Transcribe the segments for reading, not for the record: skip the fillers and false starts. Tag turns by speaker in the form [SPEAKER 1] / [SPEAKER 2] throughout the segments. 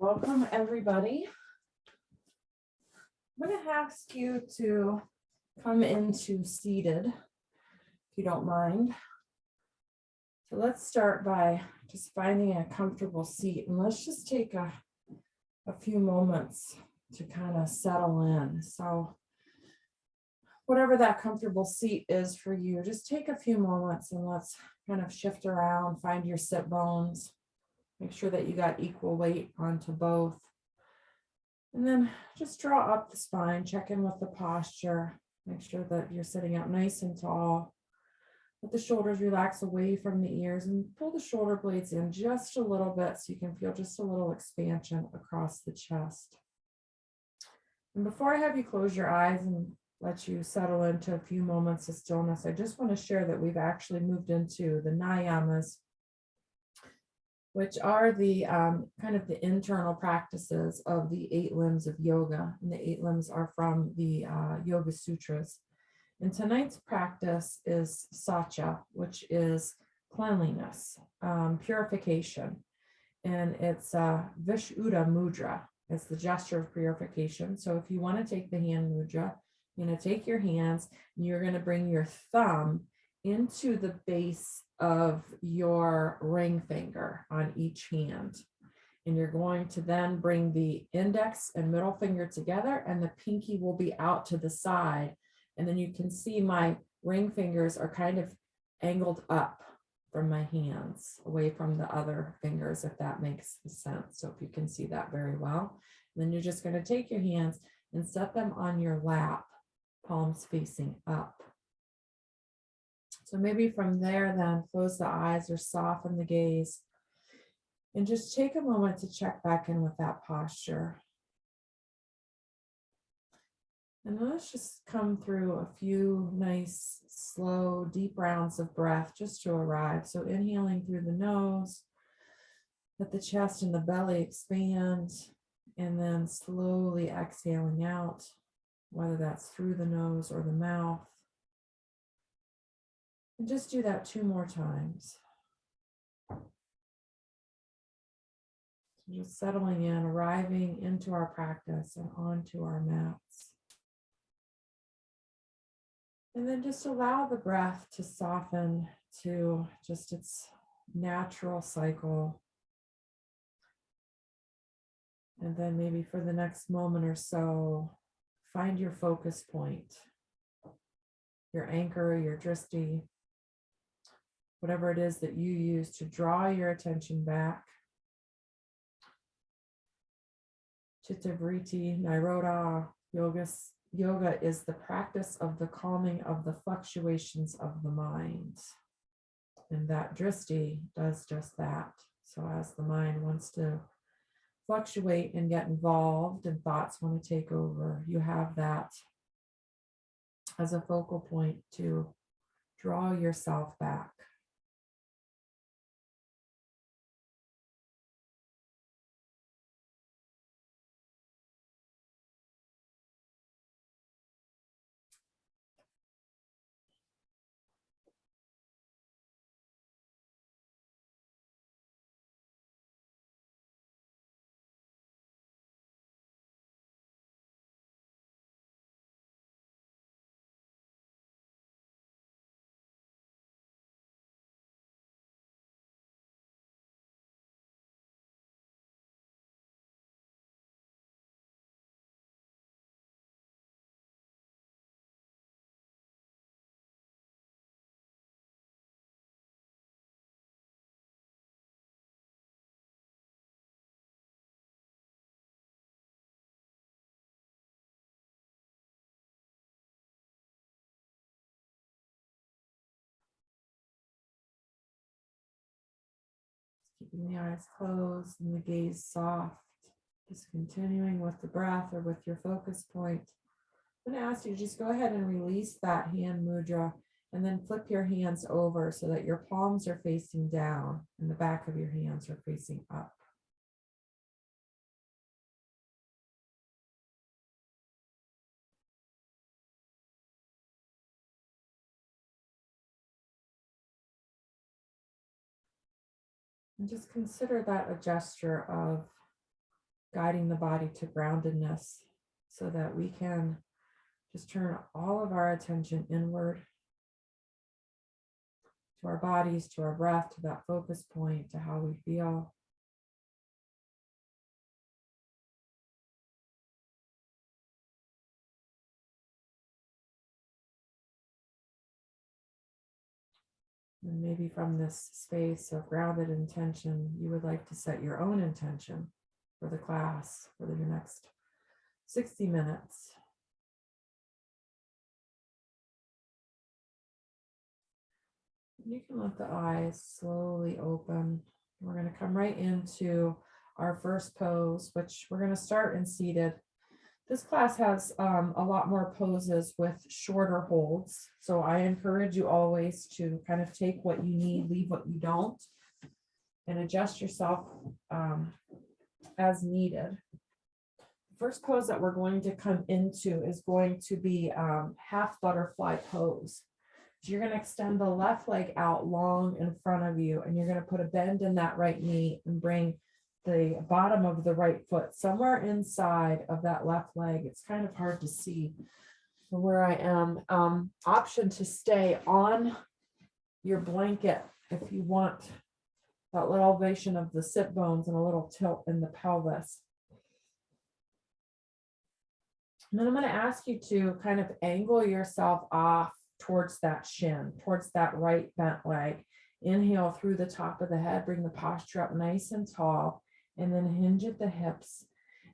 [SPEAKER 1] Welcome, everybody. I'm going to ask you to come into seated, if you don't mind. So let's start by just finding a comfortable seat, and let's just take a few moments to kind of settle in. So whatever that comfortable seat is for you, just take a few moments and let's kind of shift around, find your sit bones, make sure that you got equal weight onto both. And then just draw up the spine, check in with the posture, make sure that you're sitting up nice and tall. Let the shoulders relax away from the ears and pull the shoulder blades in just a little bit so you can feel just a little expansion across the chest. And before I have you close your eyes and let you settle into a few moments of stillness, I just want to share that we've actually moved into the Nayamas, which are the kind of the internal practices of the 8 limbs of yoga. And the 8 limbs are from the Yoga Sutras. And tonight's practice is Satya, which is cleanliness, purification. And it's Vishuddha Mudra. It's the gesture of purification. So if you want to take the hand mudra, you're going to take your hands and you're going to bring your thumb into the base of your ring finger on each hand. And you're going to then bring the index and middle finger together, and the pinky will be out to the side. And then you can see my ring fingers are kind of angled up from my hands, away from the other fingers, if that makes sense. So if you can see that very well. And then you're just going to take your hands and set them on your lap, palms facing up. So maybe from there, then close the eyes or soften the gaze and just take a moment to check back in with that posture. And let's just come through a few nice, slow, deep rounds of breath just to arrive. So inhaling through the nose, let the chest and the belly expand, and then slowly exhaling out, whether that's through the nose or the mouth. And just do that 2 more times. So just settling in, arriving into our practice and onto our mats. And then just allow the breath to soften to just its natural cycle. And then maybe for the next moment or so, find your focus point, your anchor, your drishti, whatever it is that you use to draw your attention back. Chittavriti, Nirodha, yoga is the practice of the calming of the fluctuations of the mind. And that drishti does just that. So as the mind wants to fluctuate and get involved and thoughts want to take over, you have that as a focal point to draw yourself back. Keeping the eyes closed and the gaze soft, just continuing with the breath or with your focus point. I'm going to ask you to just go ahead and release that hand mudra and then flip your hands over so that your palms are facing down and the back of your hands are facing up. And just consider that a gesture of guiding the body to groundedness so that we can just turn all of our attention inward to our bodies, to our breath, to that focus point, to how we feel. And maybe from this space of grounded intention, you would like to set your own intention for the class, for your next 60 minutes. You can let the eyes slowly open. We're going to come right into our first pose, which we're going to start in seated. This class has a lot more poses with shorter holds. So I encourage you always to kind of take what you need, leave what you don't, and adjust yourself as needed. First pose that we're going to come into is going to be half butterfly pose. So you're going to extend the left leg out long in front of you, and you're going to put a bend in that right knee and bring the bottom of the right foot somewhere inside of that left leg. It's kind of hard to see where I am. Option to stay on your blanket if you want that little elevation of the sit bones and a little tilt in the pelvis. And then I'm going to ask you to kind of angle yourself off towards that shin, towards that right bent leg. Inhale through the top of the head, bring the posture up nice and tall, and then hinge at the hips.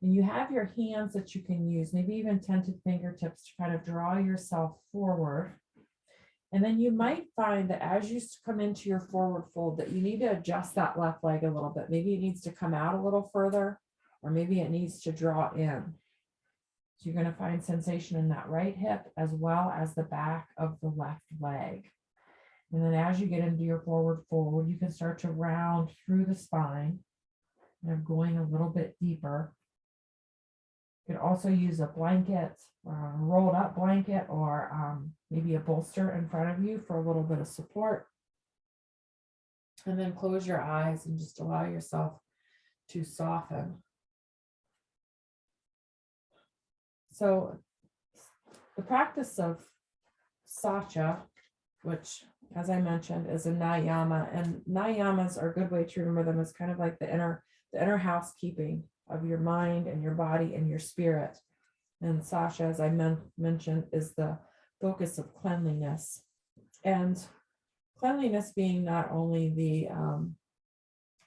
[SPEAKER 1] And you have your hands that you can use, maybe even tented fingertips, to kind of draw yourself forward. And then you might find that as you come into your forward fold that you need to adjust that left leg a little bit. Maybe it needs to come out a little further, or maybe it needs to draw in. So you're going to find sensation in that right hip as well as the back of the left leg. And then as you get into your forward fold, you can start to round through the spine, kind of going a little bit deeper. You could also use a blanket, rolled up blanket, or maybe a bolster in front of you for a little bit of support. And then close your eyes and just allow yourself to soften. So the practice of Satya, which, as I mentioned, is a nayama, and nayamas are a good way to remember them as kind of like the inner housekeeping of your mind and your body and your spirit. And Satya, as I mentioned, is the focus of cleanliness, and cleanliness being not only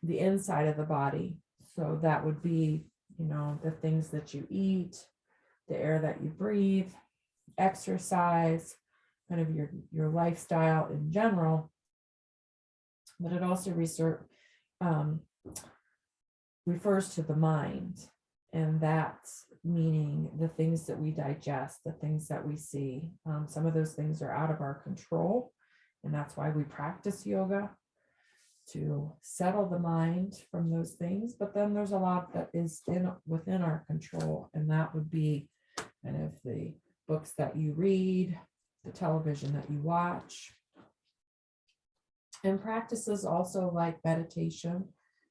[SPEAKER 1] the inside of the body. So that would be, the things that you eat, the air that you breathe, exercise, kind of your lifestyle in general. But it also refers to the mind, and that's meaning the things that we digest, the things that we see. Some of those things are out of our control, and that's why we practice yoga, to settle the mind from those things. But then there's a lot that is within our control, and that would be kind of the books that you read, the television that you watch, and practices also like meditation,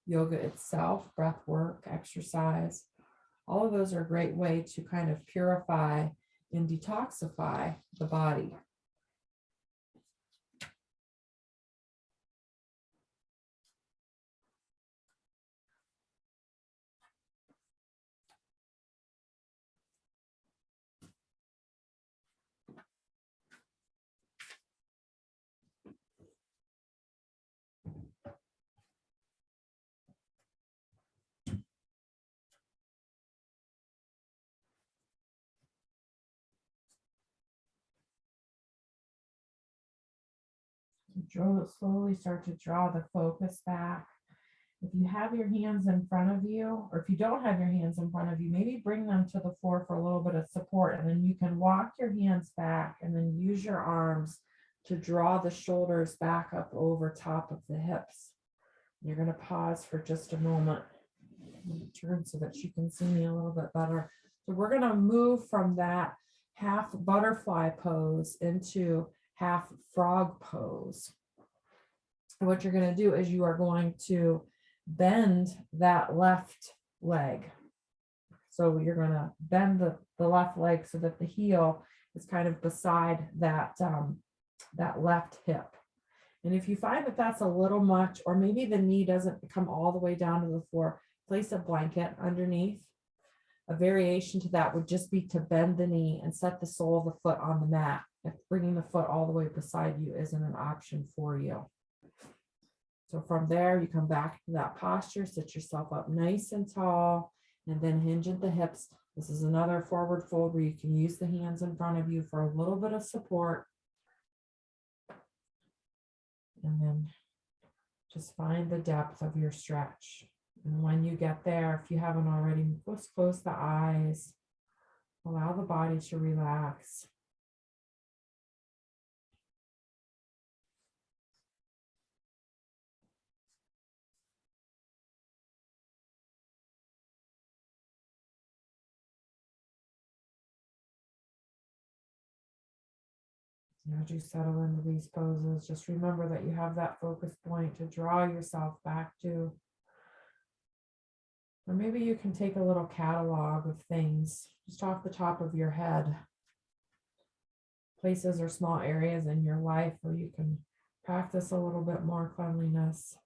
[SPEAKER 1] yoga itself, breath work, exercise. All of those are a great way to kind of purify and detoxify the body. Slowly start to draw the focus back. If you have your hands in front of you, or if you don't have your hands in front of you, maybe bring them to the floor for a little bit of support, and then you can walk your hands back and then use your arms to draw the shoulders back up over top of the hips. You're going to pause for just a moment. Turn so that you can see me a little bit better. So we're going to move from that half butterfly pose into half frog pose. And what you're going to do is you are going to bend that left leg. So you're going to bend the left leg so that the heel is kind of beside that, that left hip. And if you find that that's a little much, or maybe the knee doesn't come all the way down to the floor, place a blanket underneath. A variation to that would just be to bend the knee and set the sole of the foot on the mat. If bringing the foot all the way beside you isn't an option for you. So from there, you come back to that posture, sit yourself up nice and tall, and then hinge at the hips. This is another forward fold where you can use the hands in front of you for a little bit of support. And then just find the depth of your stretch. And when you get there, if you haven't already, just close the eyes. Allow the body to relax. As you settle into these poses, just remember that you have that focus point to draw yourself back to. Or maybe you can take a little catalog of things just off the top of your head. Places or small areas in your life where you can practice a little bit more cleanliness.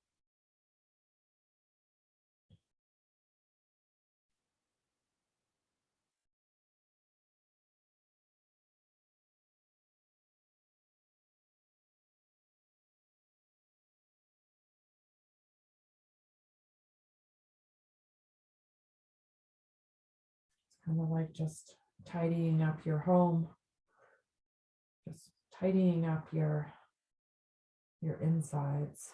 [SPEAKER 1] Kind of like just tidying up your home, just tidying up your insides.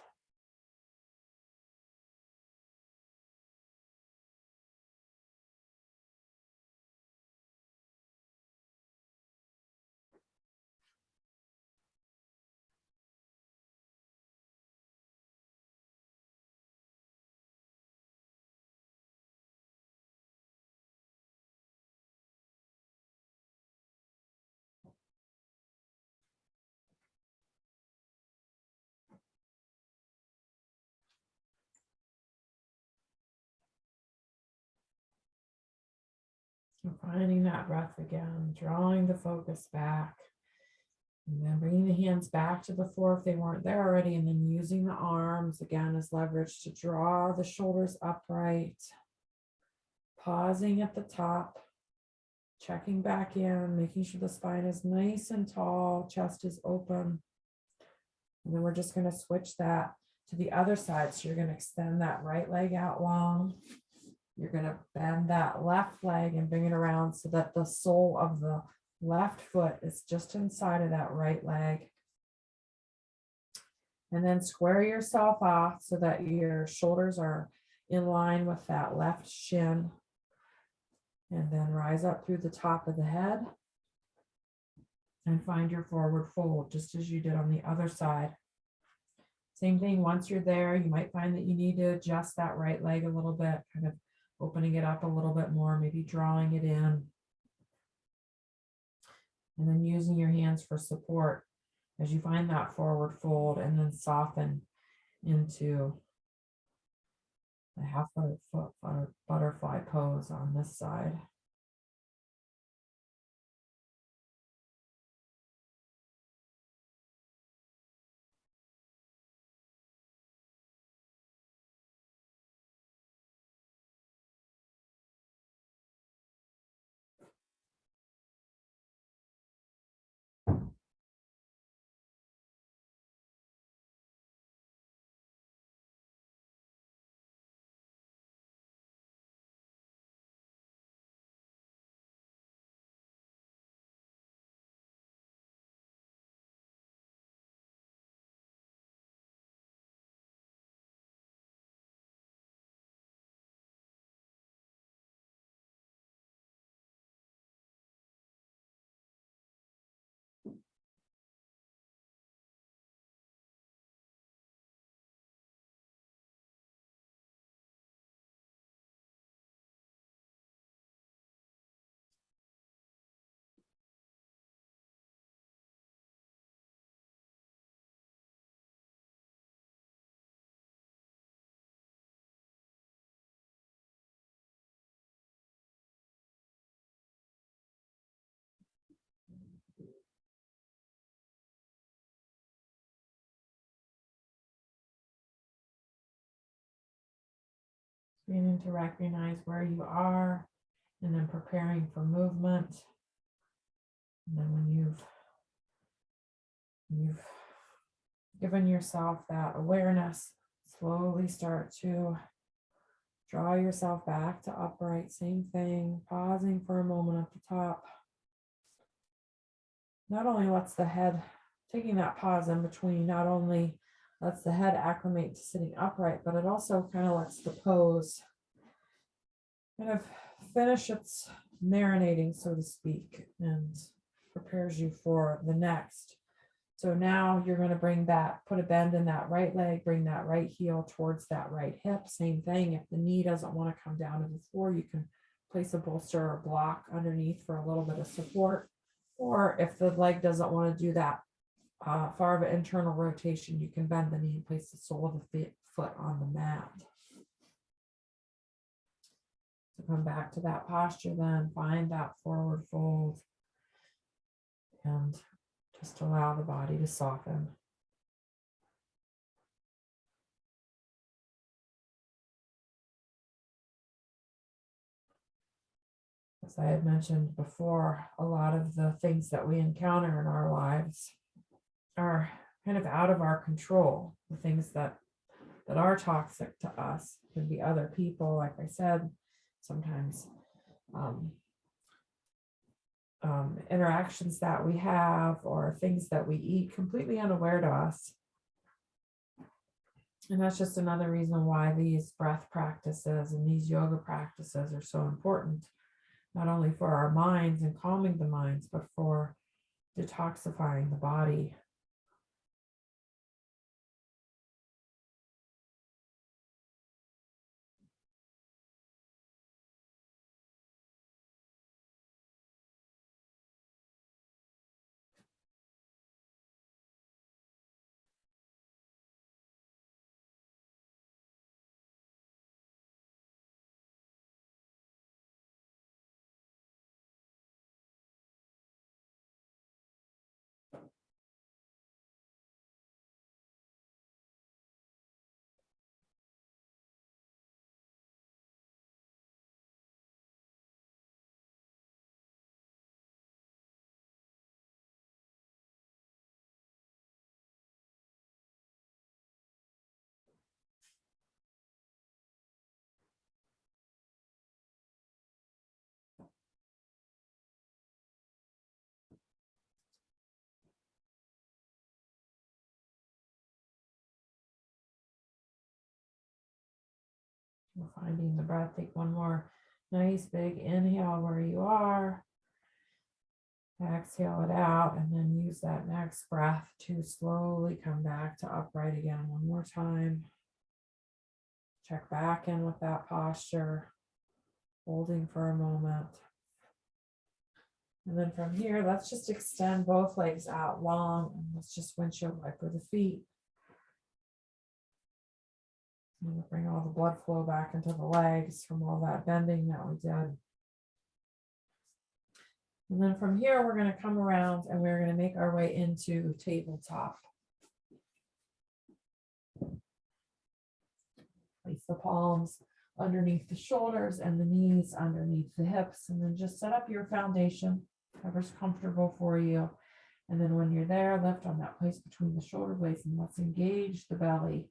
[SPEAKER 1] So finding that breath again, drawing the focus back. And then bringing the hands back to the floor if they weren't there already, and then using the arms again as leverage to draw the shoulders upright. Pausing at the top, checking back in, making sure the spine is nice and tall, chest is open. And then we're just going to switch that to the other side. So you're going to extend that right leg out long. You're going to bend that left leg and bring it around so that the sole of the left foot is just inside of that right leg. And then square yourself off so that your shoulders are in line with that left shin. And then rise up through the top of the head and find your forward fold, just as you did on the other side. Same thing, once you're there, you might find that you need to adjust that right leg a little bit, kind of opening it up a little bit more, maybe drawing it in. And then using your hands for support as you find that forward fold, and then soften into the half foot butterfly pose on this side. beginning to recognize where you are, and then preparing for movement. And then when you've given yourself that awareness, slowly start to draw yourself back to upright. Same thing, pausing for a moment at the top. Not only lets the head, taking that pause in between, not only lets the head acclimate to sitting upright, but it also kind of lets the pose kind of finish its marinating, so to speak, and prepares you for the next. So now you're going to put a bend in that right leg, bring that right heel towards that right hip. Same thing. If the knee doesn't want to come down to the floor, you can place a bolster or block underneath for a little bit of support. Or if the leg doesn't want to do that far of an internal rotation, you can bend the knee and place the sole of the foot on the mat. So come back to that posture, then find that forward fold and just allow the body to soften. As I had mentioned before, a lot of the things that we encounter in our lives are kind of out of our control. The things that are toxic to us can be other people, like I said, sometimes interactions that we have or things that we eat completely unaware to us. And that's just another reason why these breath practices and these yoga practices are so important, not only for our minds and calming the minds, but for detoxifying the body. We're finding the breath. Take one more nice big inhale where you are. Exhale it out, and then use that next breath to slowly come back to upright again. One more time. Check back in with that posture, holding for a moment. And then from here, let's just extend both legs out long, and let's just windshield wiper the feet. And we'll bring all the blood flow back into the legs from all that bending that we did. And then from here, we're going to come around and we're going to make our way into tabletop. Place the palms underneath the shoulders and the knees underneath the hips, and then just set up your foundation, whatever's comfortable for you. And then when you're there, lift on that place between the shoulder blades and let's engage the belly.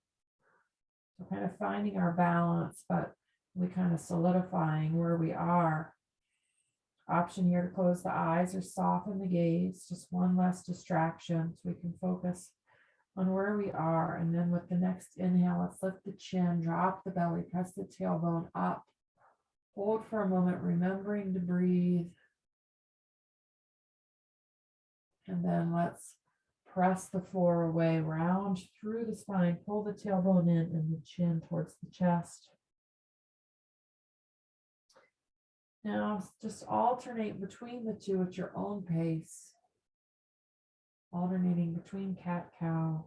[SPEAKER 1] So kind of finding our balance, but we kind of solidifying where we are. Option here to close the eyes or soften the gaze, just one less distraction so we can focus on where we are. And then with the next inhale, let's lift the chin, drop the belly, press the tailbone up. Hold for a moment, remembering to breathe. And then let's press the floor away, round through the spine, pull the tailbone in and the chin towards the chest. Now just alternate between the two at your own pace, alternating between cat-cow.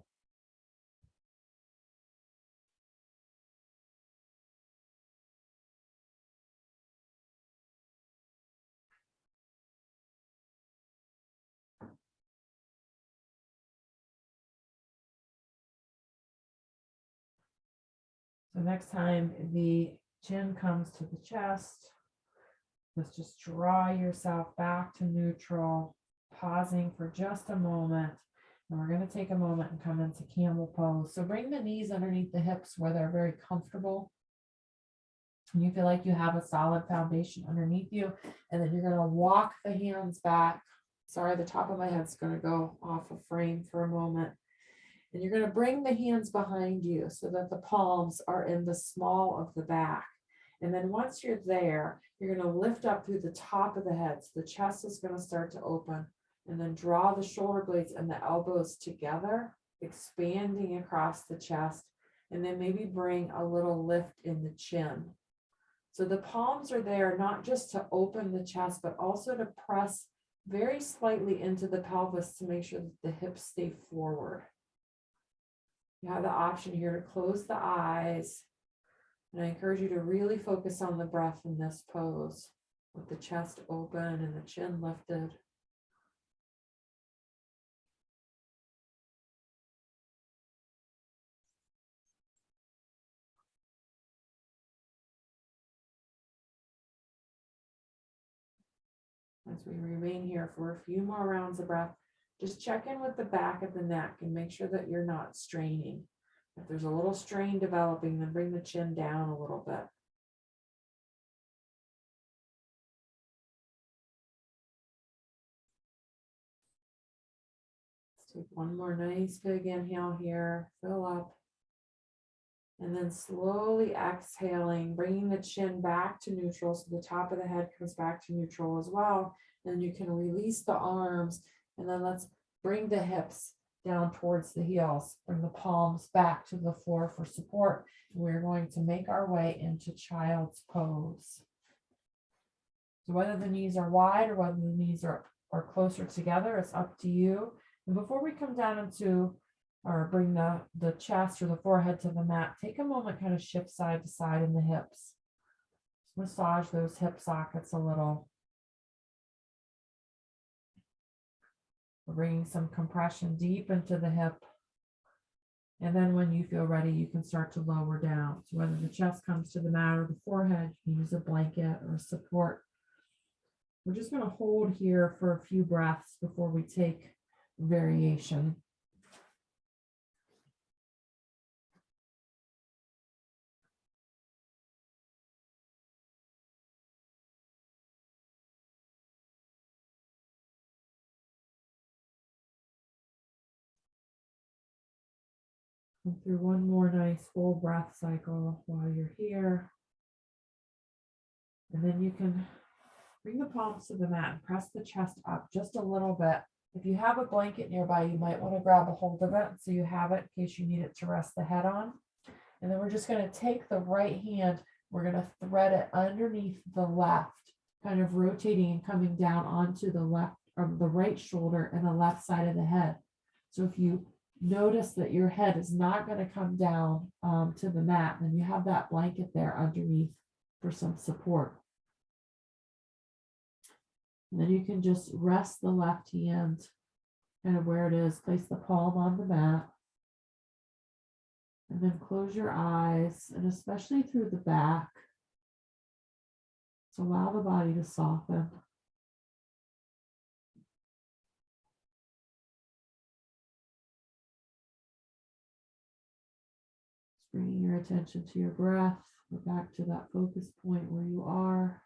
[SPEAKER 1] So next time the Chin comes to the chest. Let's just draw yourself back to neutral, pausing for just a moment. And we're going to take a moment and come into camel pose. So bring the knees underneath the hips where they're very comfortable. And you feel like you have a solid foundation underneath you. And then you're going to walk the hands back. Sorry, the top of my head's going to go off of frame for a moment. And you're going to bring the hands behind you so that the palms are in the small of the back. And then once you're there, you're going to lift up through the top of the head. So the chest is going to start to open. And then draw the shoulder blades and the elbows together, expanding across the chest. And then maybe bring a little lift in the chin. So the palms are there not just to open the chest, but also to press very slightly into the pelvis to make sure that the hips stay forward. You have the option here to close the eyes. And I encourage you to really focus on the breath in this pose with the chest open and the chin lifted. As we remain here for a few more rounds of breath, just check in with the back of the neck and make sure that you're not straining. If there's a little strain developing, then bring the chin down a little bit. Let's take one more nice big inhale here, fill up. And then slowly exhaling, bringing the chin back to neutral so the top of the head comes back to neutral as well. And you can release the arms, and then let's bring the hips down towards the heels. Bring the palms back to the floor for support. We're going to make our way into child's pose. So whether the knees are wide or whether the knees are closer together, it's up to you. And before we come down into or bring the chest or the forehead to the mat, take a moment, kind of shift side to side in the hips. Massage those hip sockets a little. We're bringing some compression deep into the hip. And then when you feel ready, you can start to lower down. So whether the chest comes to the mat or the forehead, you can use a blanket or support. We're just going to hold here for a few breaths before we take variation. Come through one more nice full breath cycle while you're here. And then you can bring the palms to the mat and press the chest up just a little bit. If you have a blanket nearby, you might want to grab a hold of it so you have it in case you need it to rest the head on. And then we're just going to take the right hand, we're going to thread it underneath the left, kind of rotating and coming down onto the left or the right shoulder and the left side of the head. So if you notice that your head is not going to come down to the mat, then you have that blanket there underneath for some support. And then you can just rest the left hand kind of where it is, place the palm on the mat, and then close your eyes, and especially through the back, so allow the body to soften. Just bringing your attention to your breath, or back to that focus point where you are.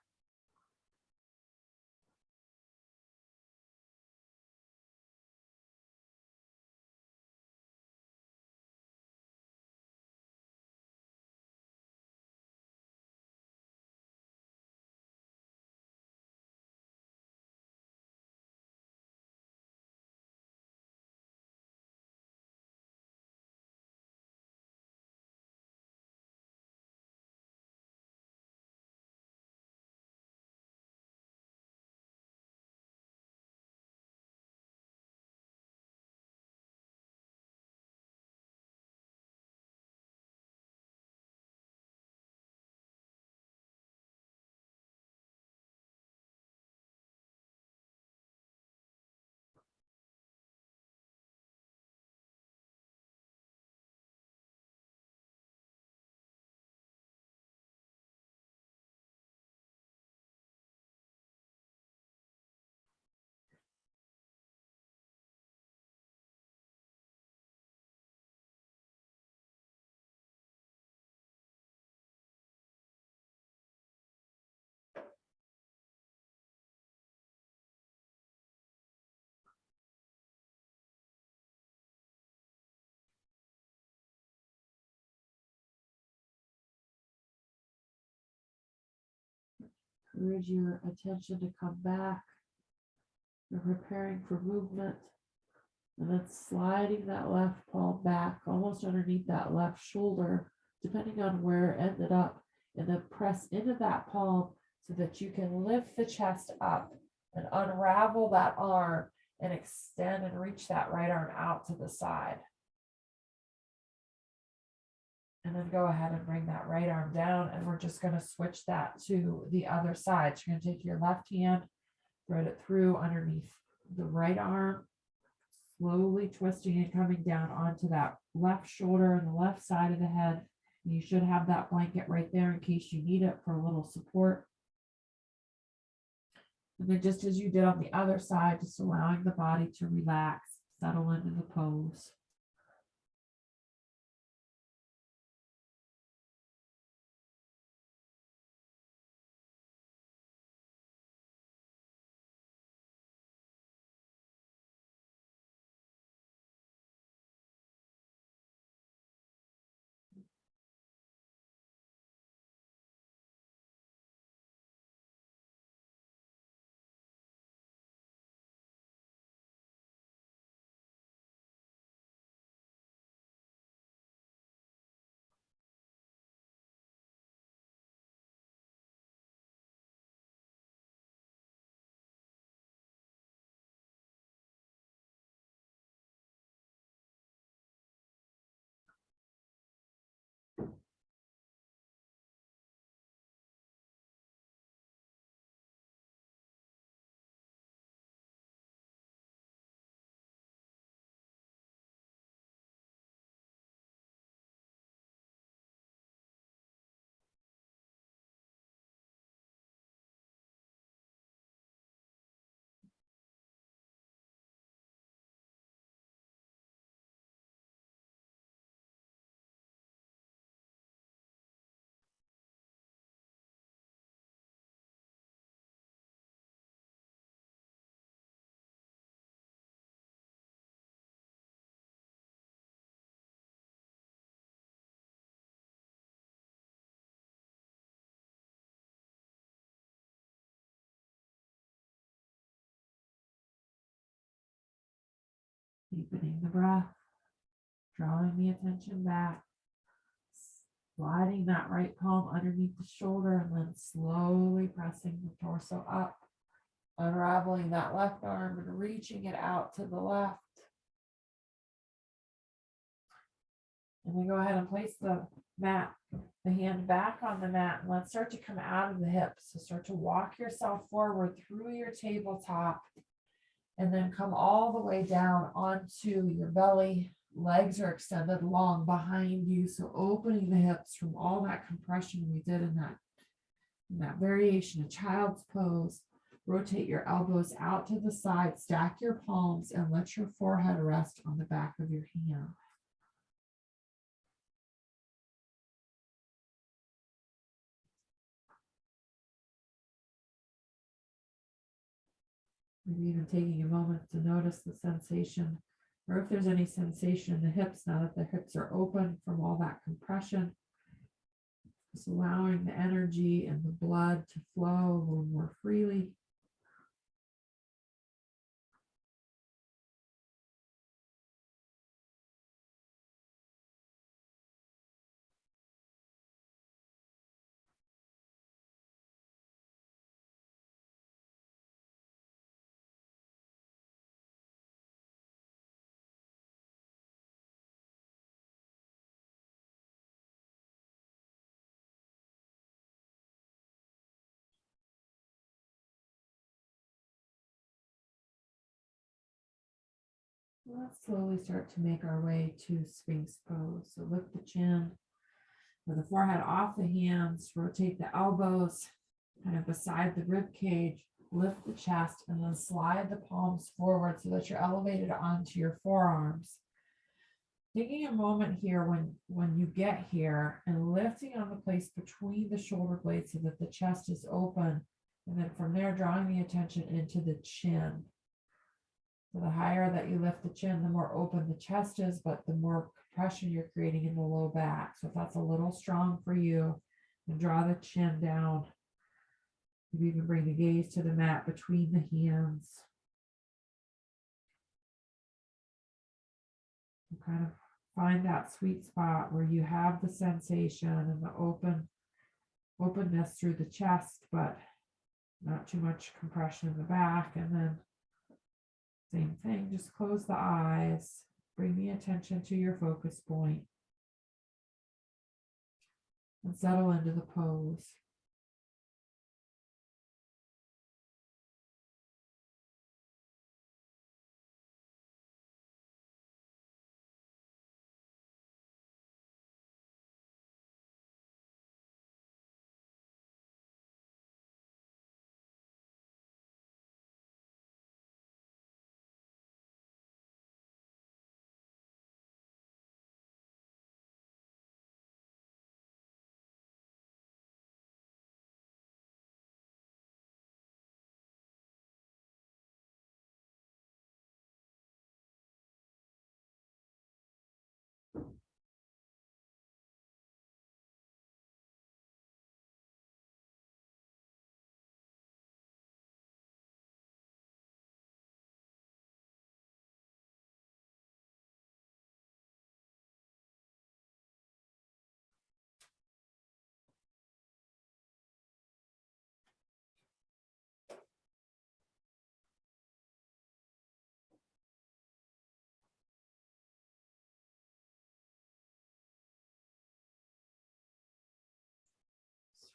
[SPEAKER 2] Encourage your attention to come back. You're preparing for movement. And then sliding that left palm back almost underneath that left shoulder, depending on where it ended up. And then press into that palm so that you can lift the chest up and unravel that arm and extend and reach that right arm out to the side. And then go ahead and bring that right arm down. And we're just going to switch that to the other side. So you're going to take your left hand, thread it through underneath the right arm, slowly twisting and coming down onto that left shoulder and the left side of the head. And you should have that blanket right there in case you need it for a little support. And then just as you did on the other side, just allowing the body to relax, settle into the pose. Deepening the breath, drawing the attention back, sliding that right palm underneath the shoulder, and then slowly pressing the torso up, unraveling that left arm and reaching it out to the left. And then go ahead and place the hand back on the mat, and let's start to come out of the hips. So start to walk yourself forward through your tabletop, and then come all the way down onto your belly. Legs are extended long behind you, so opening the hips from all that compression we did in that variation of child's pose. Rotate your elbows out to the side, stack your palms, and let your forehead rest on the back of your hand. Maybe even taking a moment to notice the sensation, or if there's any sensation in the hips now that the hips are open from all that compression. Just allowing the energy and the blood to flow a little more freely. Let's slowly start to make our way to Sphinx Pose. So lift the chin with the forehead off the hands, rotate the elbows kind of beside the rib cage, lift the chest, and then slide the palms forward so that you're elevated onto your forearms. Taking a moment here when you get here and lifting on the place between the shoulder blades so that the chest is open. And then from there, drawing the attention into the chin. So the higher that you lift the chin, the more open the chest is, but the more compression you're creating in the low back. So if that's a little strong for you, then draw the chin down. You even bring the gaze to the mat between the hands. You kind of find that sweet spot where you have the sensation and the openness through the chest, but not too much compression in the back. And then same thing, just close the eyes, bring the attention to your focus point, and settle into the pose.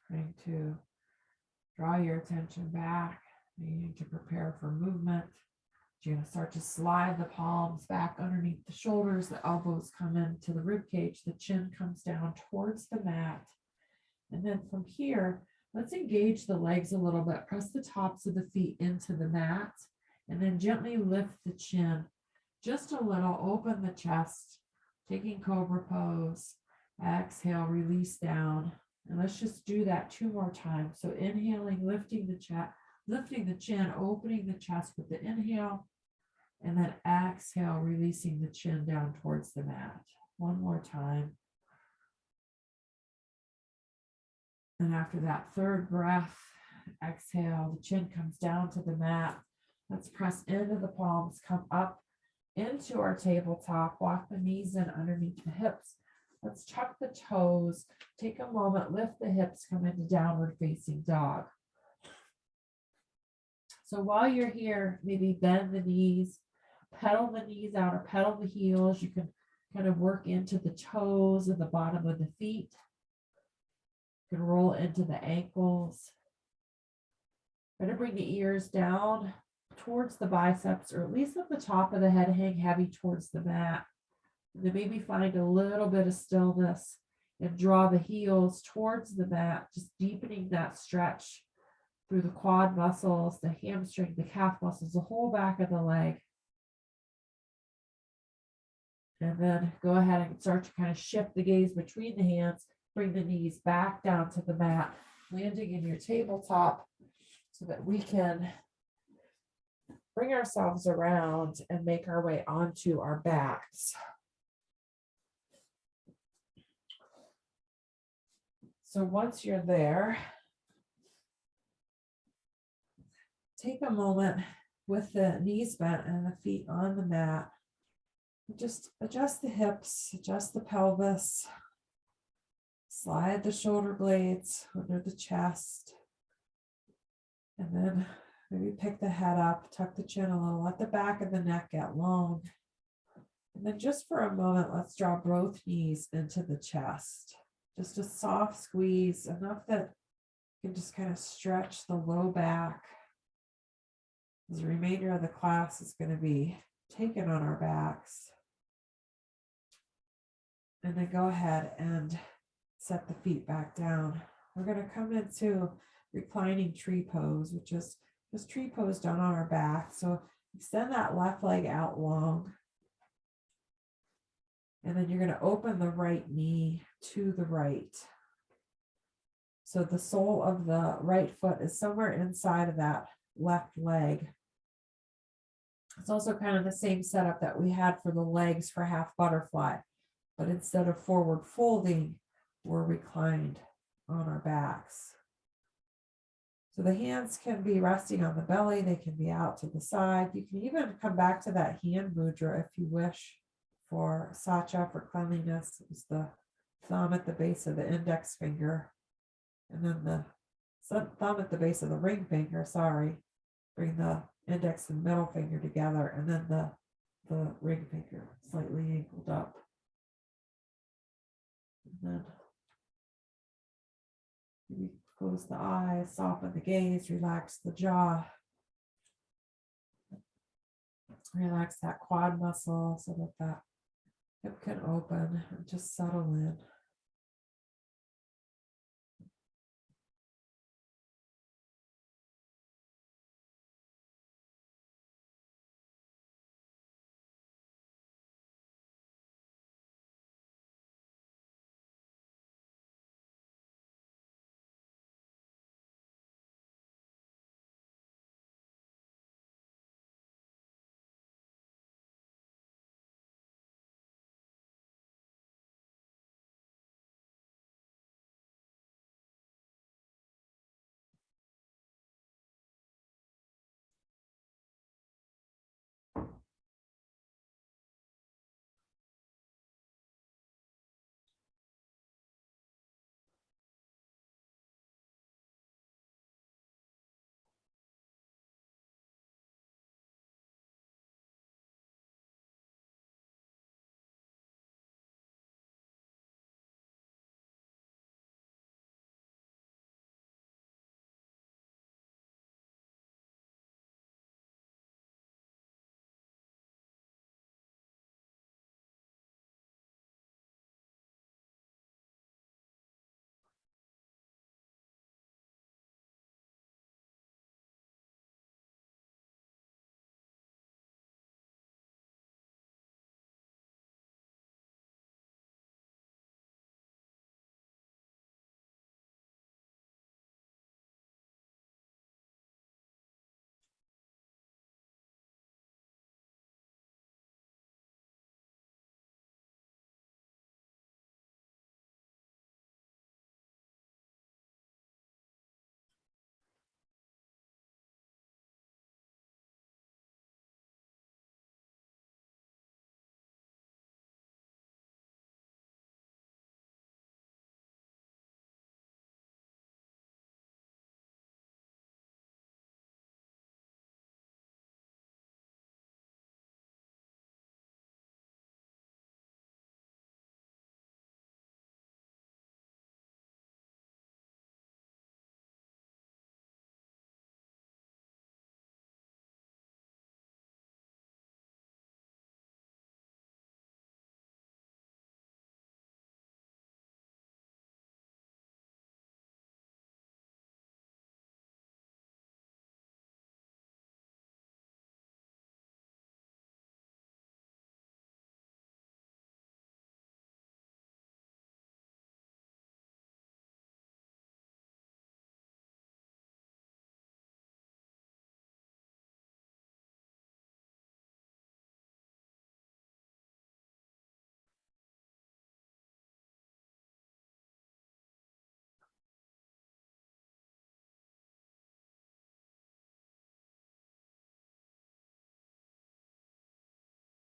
[SPEAKER 2] Trying to draw your attention back, needing to prepare for movement. You're going to start to slide the palms back underneath the shoulders, the elbows come into the rib cage, the chin comes down towards the mat. And then from here, let's engage the legs a little bit, press the tops of the feet into the mat, and then gently lift the chin just a little, open the chest, taking Cobra Pose. Exhale, release down. And let's just do that 2 more times. So inhaling, lifting the chin, opening the chest with the inhale, and then exhale, releasing the chin down towards the mat. 1 more time. And after that 3rd breath, exhale, the chin comes down to the mat. Let's press into the palms, come up into our tabletop, walk the knees in underneath the hips. Let's tuck the toes, take a moment, lift the hips, come into downward facing dog. So while you're here, maybe bend the knees, pedal the knees out or pedal the heels. You can kind of work into the toes and the bottom of the feet. You can roll into the ankles. Try to bring the ears down towards the biceps, or at least at the top of the head, hang heavy towards the mat. And then maybe find a little bit of stillness and draw the heels towards the mat, just deepening that stretch through the quad muscles, the hamstring, the calf muscles, the whole back of the leg. And then go ahead and start to kind of shift the gaze between the hands, bring the knees back down to the mat, landing in your tabletop so that we can bring ourselves around and make our way onto our backs. So once you're there, take a moment with the knees bent and the feet on the mat. Just adjust the hips, adjust the pelvis, slide the shoulder blades under the chest, and then maybe pick the head up, tuck the chin a little, let the back of the neck get long. And then just for a moment, let's draw both knees into the chest. Just a soft squeeze, enough that you can just kind of stretch the low back. The remainder of the class is going to be taken on our backs. And then go ahead and set the feet back down. We're going to come into reclining tree pose, which is just tree pose down on our back. So extend that left leg out long. And then you're going to open the right knee to the right. So the sole of the right foot is somewhere inside of that left leg. It's also kind of the same setup that we had for the legs for half butterfly, but instead of forward folding, we're reclined on our backs. So the hands can be resting on the belly, they can be out to the side. You can even come back to that hand mudra if you wish for sacha, for cleanliness. It's the thumb at the base of the index finger, and then the thumb at the base of the ring finger, sorry. Bring the index and middle finger together, and then the ring finger slightly angled up. And then maybe close the eyes, soften the gaze, relax the jaw. Relax that quad muscle so that that hip can open and just settle in.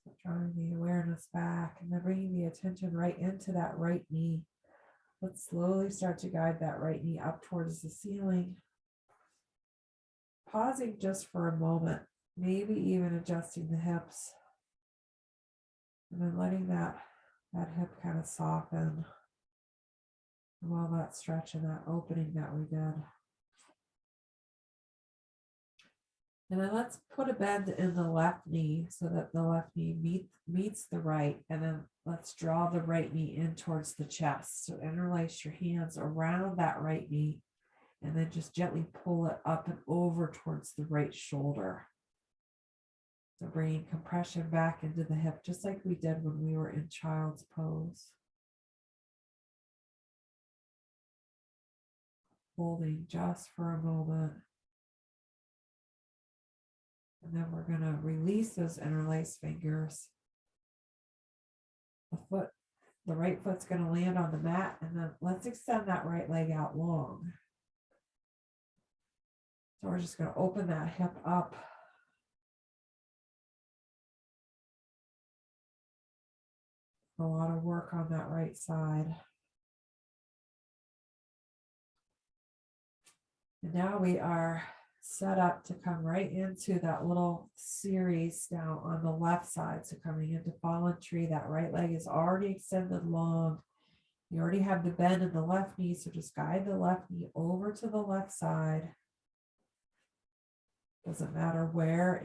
[SPEAKER 2] So drawing the awareness back and then bringing the attention right into that right knee. Let's slowly start to guide that right knee up towards the ceiling. Pausing just for a moment, maybe even adjusting the hips. And then letting that hip kind of soften while that stretch and that opening that we did. And then let's put a bend in the left knee so that the left knee meets the right. And then let's draw the right knee in towards the chest. So interlace your hands around that right knee and then just gently pull it up and over towards the right shoulder. So bringing compression back into the hip, just like we did when we were in child's pose. Holding just for a moment. And then we're going to release those interlaced fingers. The right foot's going to land on the mat, and then let's extend that right leg out long. So we're just going to open that hip up. A lot of work on that right side. And now we are set up to come right into that little series down on the left side. So coming into fallen tree, that right leg is already extended long. You already have the bend in the left knee, so just guide the left knee over to the left side. Doesn't matter where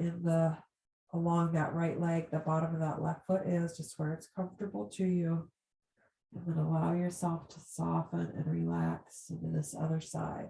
[SPEAKER 2] along that right leg, the bottom of that left foot is, just where it's comfortable to you. And then allow yourself to soften and relax into this other side.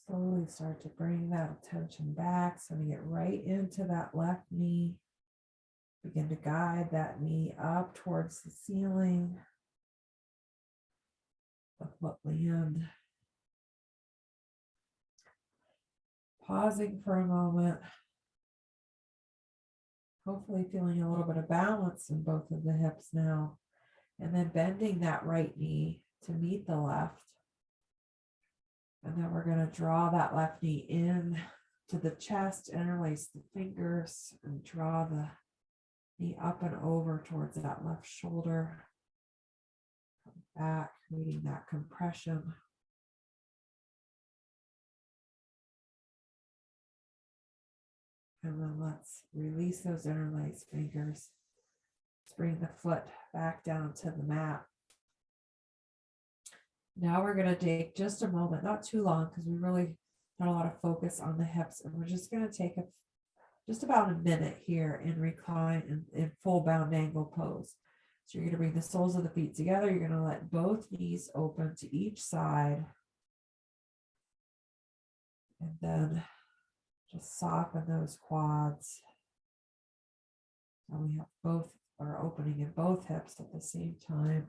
[SPEAKER 2] Slowly start to bring that attention back. So we get right into that left knee. Begin to guide that knee up towards the ceiling. The foot land. Pausing for a moment. Hopefully feeling a little bit of balance in both of the hips now. And then bending that right knee to meet the left. And then we're going to draw that left knee in to the chest, interlace the fingers, and draw the knee up and over towards that left shoulder. Come back, creating that compression. And then let's release those interlaced fingers. Let's bring the foot back down to the mat. Now we're going to take just a moment, not too long, because we really got a lot of focus on the hips. And we're just going to take just about a minute here in recline in full bound angle pose. So you're going to bring the soles of the feet together. You're going to let both knees open to each side. And then just soften those quads. And we have both are opening in both hips at the same time.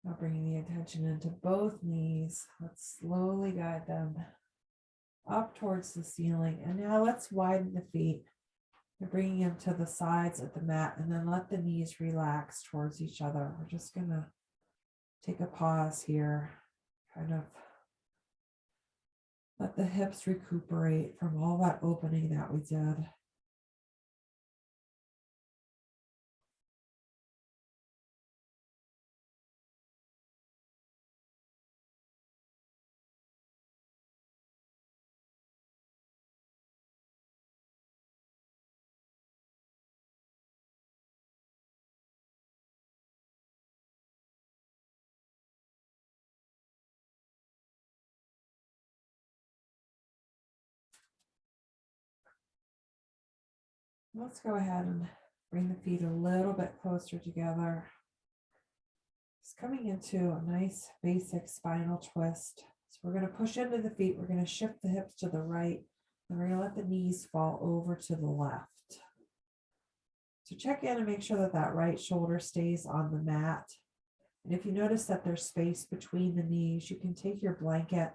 [SPEAKER 2] Now bringing the attention into both knees. Let's slowly guide them up towards the ceiling. And now let's widen the feet. You're bringing them to the sides of the mat, and then let the knees relax towards each other. We're just going to take a pause here, kind of let the hips recuperate from all that opening that we did. Let's go ahead and bring the feet a little bit closer together. Just coming into a nice basic spinal twist. So we're going to push into the feet. We're going to shift the hips to the right. And we're going to let the knees fall over to the left. So check in and make sure that that right shoulder stays on the mat. And if you notice that there's space between the knees, you can take your blanket,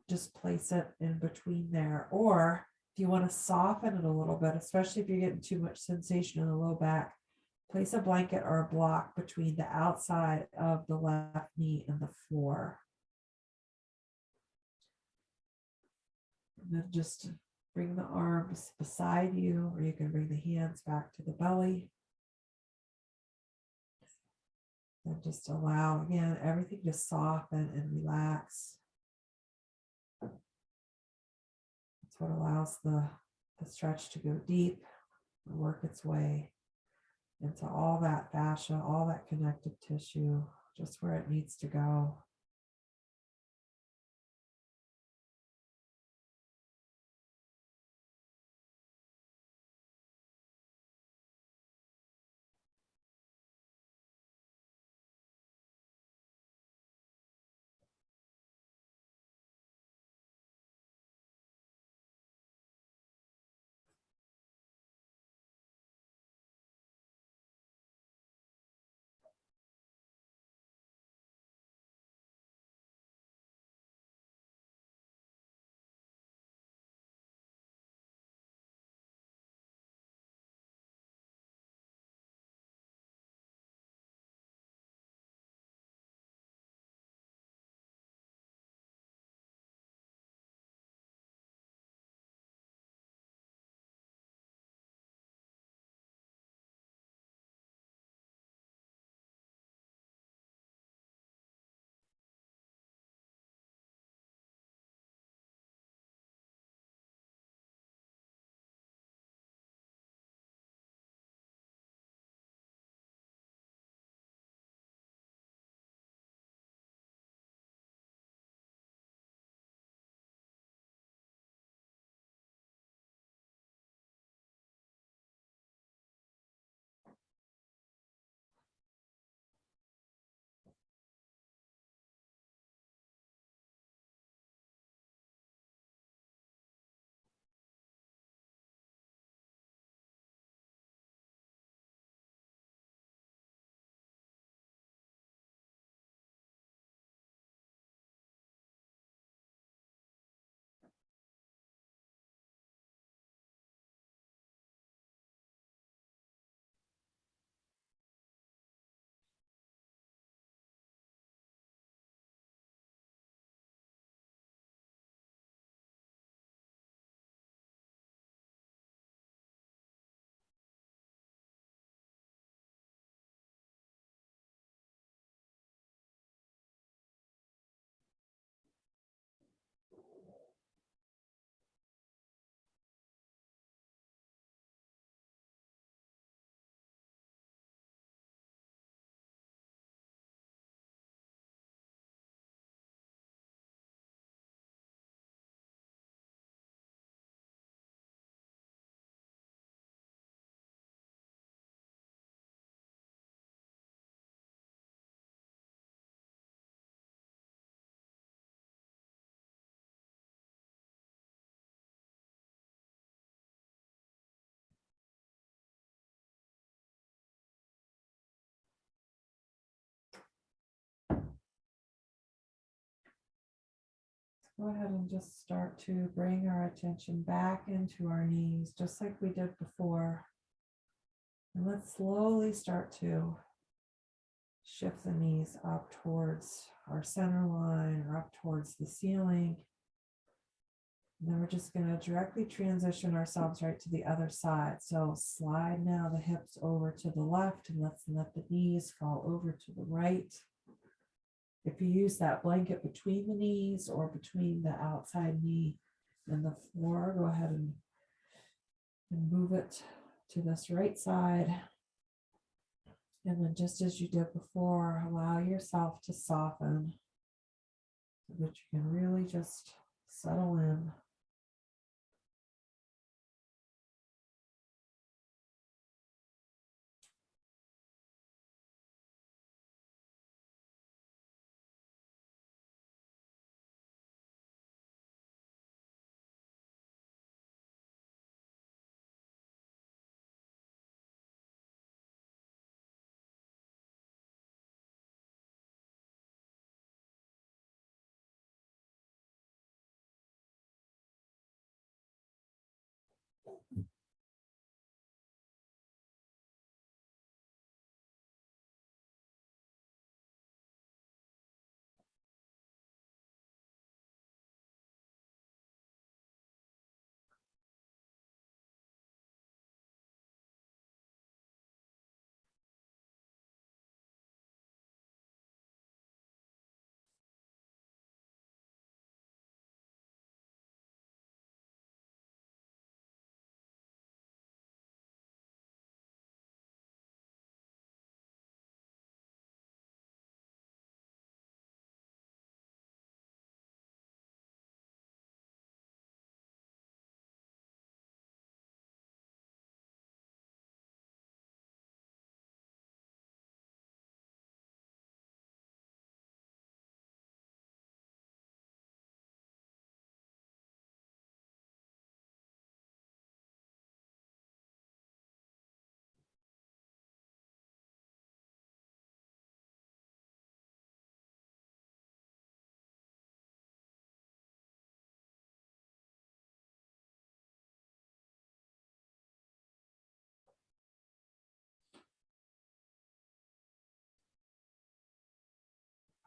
[SPEAKER 2] just place it in between there. Or if you want to soften it a little bit, especially if you're getting too much sensation in the low back, place a blanket or a block between the outside of the left knee and the floor. And then just bring the arms beside you, or you can bring the hands back to the belly. And just allow, again, everything to soften and relax. That's what allows the stretch to go deep and work its way into all that fascia, all that connective tissue, just where it needs to go. go ahead and just start to bring our attention back into our knees, just like we did before. And let's slowly start to shift the knees up towards our center line or up towards the ceiling. And then we're just going to directly transition ourselves right to the other side. So slide now the hips over to the left and let's let the knees fall over to the right. If you use that blanket between the knees or between the outside knee and the floor, go ahead and move it to this right side. And then just as you did before, allow yourself to soften so that you can really just settle in.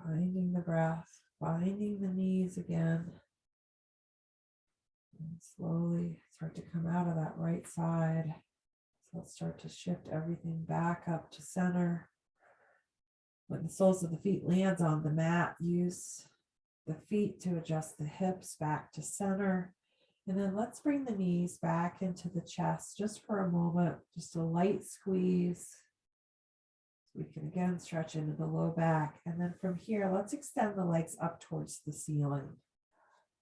[SPEAKER 2] Finding the breath, finding the knees again. And slowly start to come out of that right side. So let's start to shift everything back up to center. When the soles of the feet lands on the mat, use the feet to adjust the hips back to center. And then let's bring the knees back into the chest just for a moment, just a light squeeze. We can again stretch into the low back. And then from here, let's extend the legs up towards the ceiling.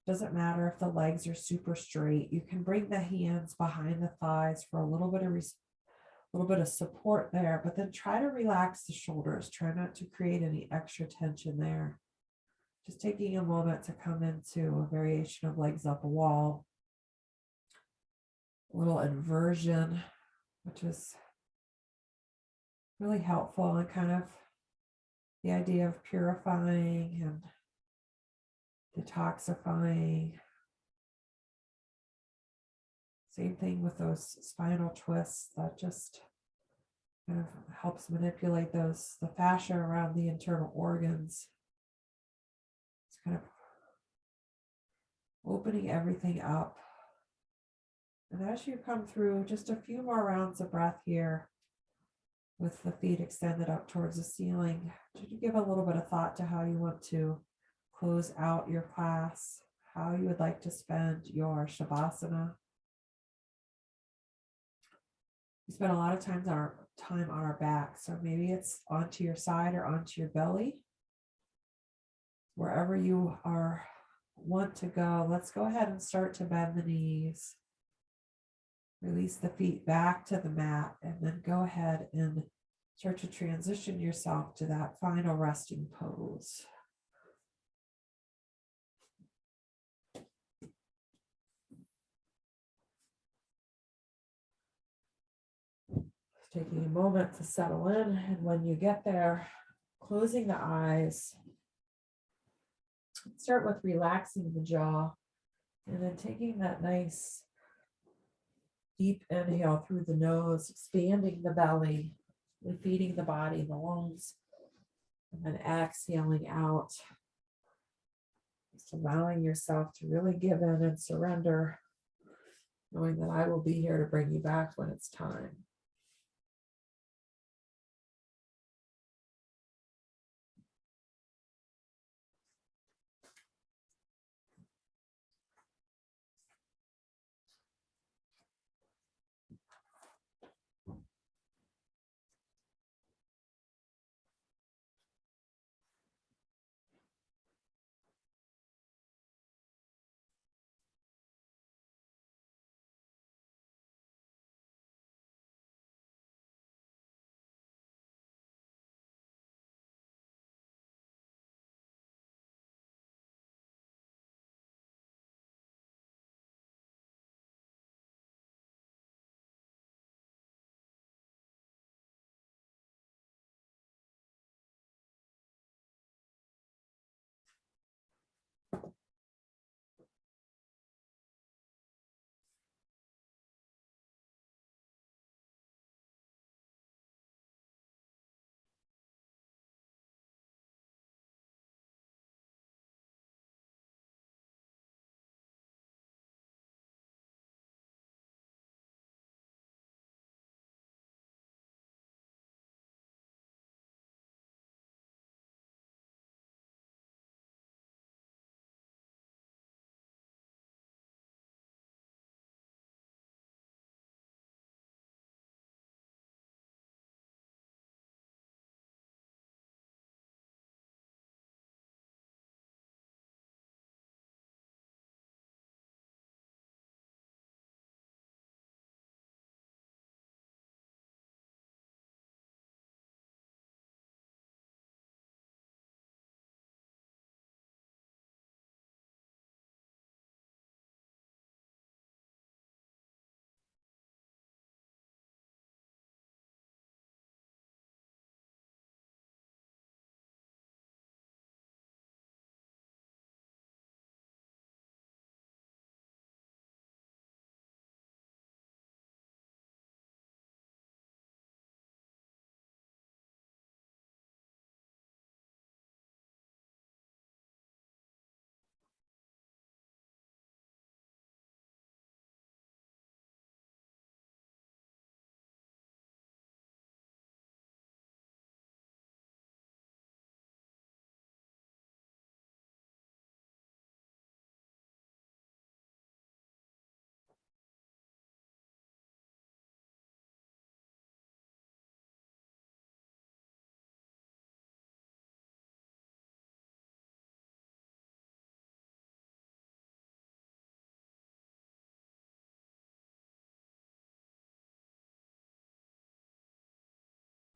[SPEAKER 2] Doesn't matter if the legs are super straight. You can bring the hands behind the thighs for a little bit of support there, but then try to relax the shoulders. Try not to create any extra tension there. Just taking a moment to come into a variation of legs up a wall. A little inversion, which is really helpful and kind of the idea of purifying and detoxifying. Same thing with those spinal twists that just kind of helps manipulate the fascia around the internal organs. It's kind of opening everything up. And as you come through, just a few more rounds of breath here with the feet extended up towards the ceiling, to give a little bit of thought to how you want to close out your class, how you would like to spend your Shavasana. We spend a lot of time on our back, so maybe it's onto your side or onto your belly. Wherever you want to go, let's go ahead and start to bend the knees. Release the feet back to the mat, and then go ahead and start to transition yourself to that final resting pose. Taking a moment to settle in, and when you get there, closing the eyes
[SPEAKER 1] Start with relaxing the jaw and then taking that nice deep inhale through the nose, expanding the belly, feeding the body, the lungs, and then exhaling out. Just allowing yourself to really give in and surrender, knowing that I will be here to bring you back when it's time.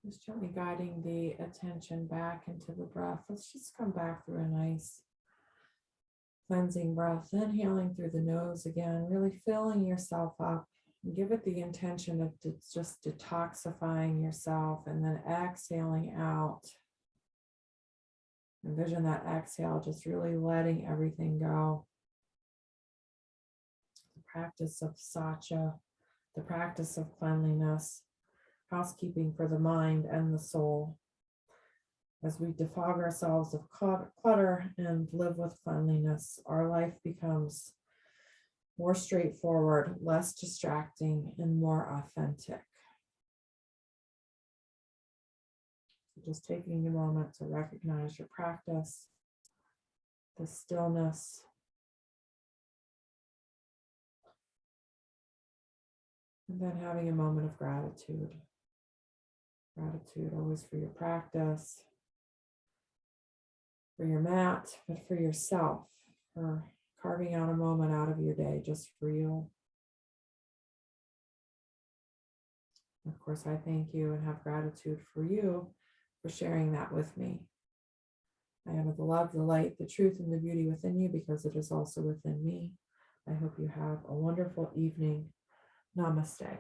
[SPEAKER 1] Just gently guiding the attention back into the breath. Let's just come back through a nice cleansing breath, inhaling through the nose again, really filling yourself up. And give it the intention of just detoxifying yourself and then exhaling out. Envision that exhale, just really letting everything go. The practice of satya, the practice of cleanliness, housekeeping for the mind and the soul. As we defog ourselves of clutter and live with cleanliness, our life becomes more straightforward, less distracting, and more authentic. So just taking a moment to recognize your practice, the stillness, and then having a moment of gratitude. Gratitude always for your practice, for your mat, but for yourself, for carving out a moment out of your day just for you. Of course, I thank you and have gratitude for you for sharing that with me. I am the love, the light, the truth, and the beauty within you because it is also within me. I hope you have a wonderful evening. Namaste.